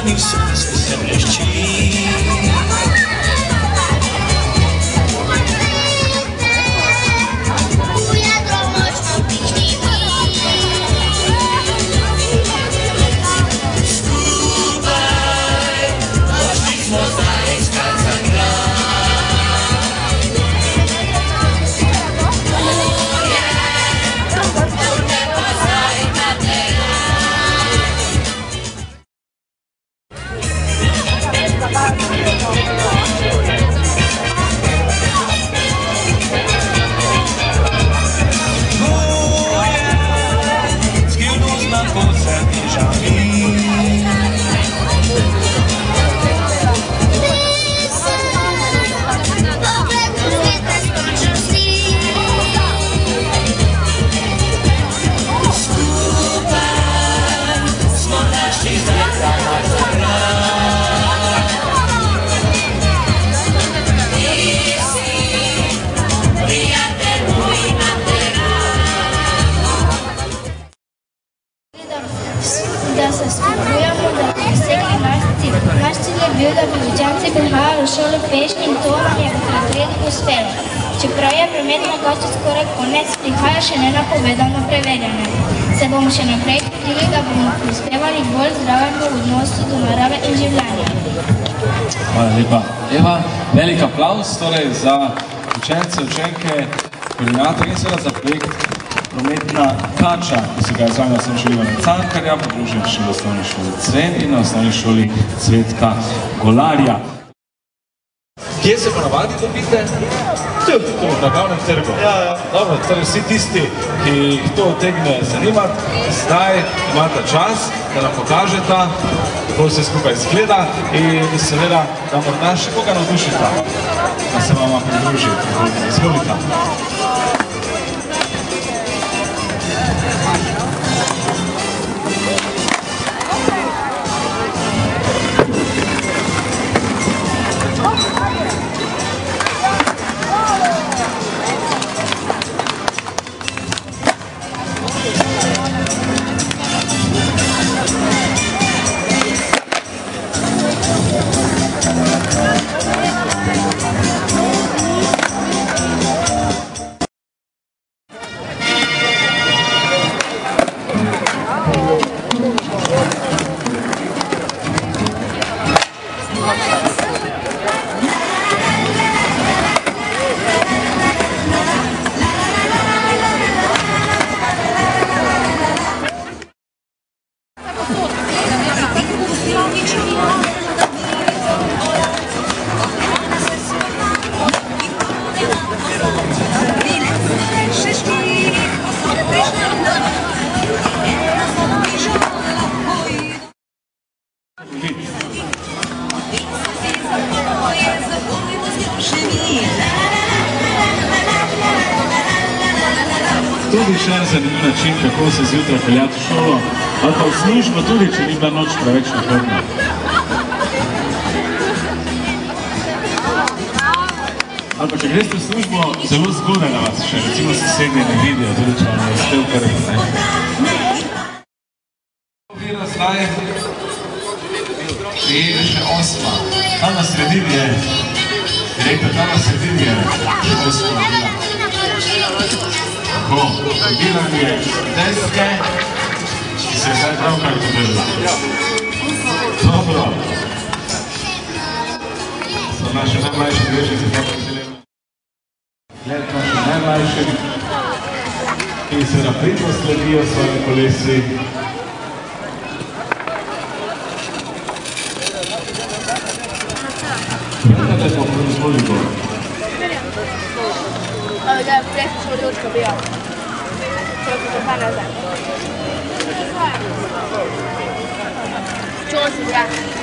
nich sonce se bleščí. Da se spodbujamo, da bi dosegli naš cilj. Naš cilj je bil, da bi učenci prihajali v šolo peš in to nam je v razredih uspelo. Čeprav je prometna kača skoraj konec, prihaja še nenapovedano preverjanje. Se bomo še naprej trudili, da bomo prispevali bolj zdravemu odnosu do narave in življenja. Hvala lepa. Eva, velik aplavz torej za učence, učenke, koordinatorje in seveda za projekt Prometna kača, ki se ga je z vami osnovni šoli Ivana Cankarja, podružen še v osnovni šoli Cven in na osnovni šoli Cvetka Golarja. Kje se ponavadi dobite? Tu, na glavnem trgu. Dobro, torej vsi tisti, ki jih to utegne zanimati, zdaj imate čas, da nam pokažeta, kako vse skupaj izgleda in seveda, da morda še koga navdušita, da se vama pridruži. Izvolite. Tudi še en zanimiv način, kako se zjutraj peljati v šolo, ali pa v službo tudi, če ni bila noč preveč naporna. Ali pa če greste v službo, zelo zgodaj na vas še, recimo sosednje ne vidijo, tudi če vam je uspel prvi. Ovira zdaj prijede še 8. Tam na sredini je, direktor, tam na sredini je 8. ovira. Tako, pobirali je deske, ki se je zdaj pravkar pobirali. Dobro. So naše najmlajše dvešnice, kako se lema. Gled naše najmlajše, ki se napredno sledijo svojimi kolesi. Vrnete smo prvi gor. Da, preko smo točko bio. Toliko se pa nazad. Čuo se, ja.